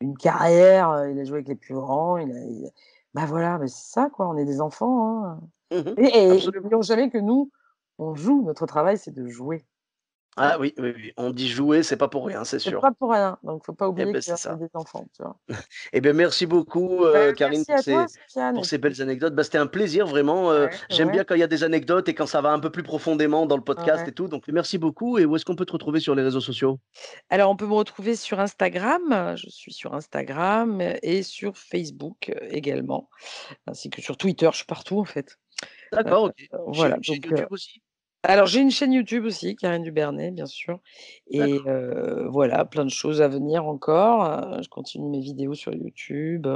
une carrière, il a joué avec les plus grands, bah, voilà, mais c'est ça, quoi, on est des enfants, hein. Mmh. Et Absolument. n'oublions jamais que nous, on joue, notre travail, c'est de jouer. Ah oui, oui, oui, on dit jouer, c'est pas pour rien, c'est C'est sûr. pas pour rien, donc faut pas Eh oublier beh, qu'on c'est est ça. des enfants, tu vois? Eh beh, merci beaucoup, Bah, Karine merci à toi, Sofiane pour et ces puis belles anecdotes. Bah, c'était un plaisir vraiment, ouais, j'aime ouais, bien quand il y a des anecdotes et quand ça va un peu plus profondément dans le podcast ouais. et tout, donc merci beaucoup et où est-ce qu'on peut te retrouver sur les réseaux sociaux? Alors on peut me retrouver sur Instagram, je suis sur Instagram et sur Facebook, également, ainsi que sur Twitter, je suis partout en fait. D'accord, OK. Voilà Chaîne donc YouTube aussi? alors j'ai une chaîne YouTube aussi, Karine Dubernet, bien sûr et D'accord. voilà, plein de choses à venir encore, je continue mes vidéos sur YouTube,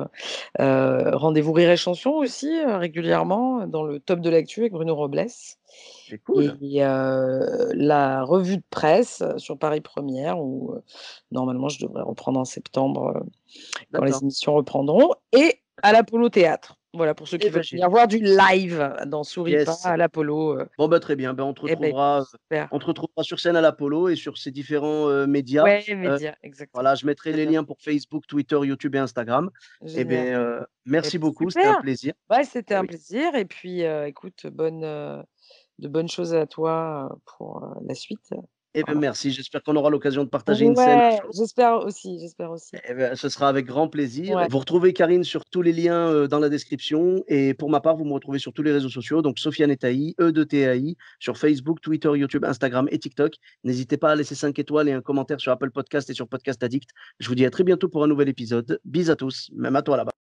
Rendez-vous Rire et Chanson aussi, régulièrement dans le top de l'actu avec Bruno Robles C'est et cool. la revue de presse sur Paris Première où, normalement je devrais reprendre en septembre, quand les D'accord. émissions reprendront et à D'accord. l'Apollo Théâtre. Voilà pour ceux Eh qui ben veulent venir génial. voir du live dans Souris pas Yes. à l'Apollo, Bon, bah, très bien. Ben, et beh, écoute, super. on te retrouvera sur scène à l'Apollo et sur ces différents, médias. Ouais, Heu, médias, exactement. voilà, je mettrai Très les bien, liens pour Facebook, Twitter, YouTube et Instagram. Eh génial. beh, Et merci beh, beaucoup, c'était un super. plaisir. Ouais, c'était Eh un oui. plaisir et puis, écoute, de bonnes choses à toi, pour, la suite. Eh beh, merci, j'espère qu'on aura l'occasion de partager une scène un Ouais, jour. j'espère aussi, j'espère aussi. Eh ben, ce sera avec grand plaisir. Ouais. Vous retrouvez Karine sur tous les liens, dans la description et pour ma part, vous me retrouvez sur tous les réseaux sociaux, donc Sofiane et Taï, E2TAI, sur Facebook, Twitter, YouTube, Instagram et TikTok. N'hésitez pas à laisser 5 étoiles et un commentaire sur Apple Podcast et sur Podcast Addict. Je vous dis à très bientôt pour un nouvel épisode. Bis à tous, même à toi là-bas.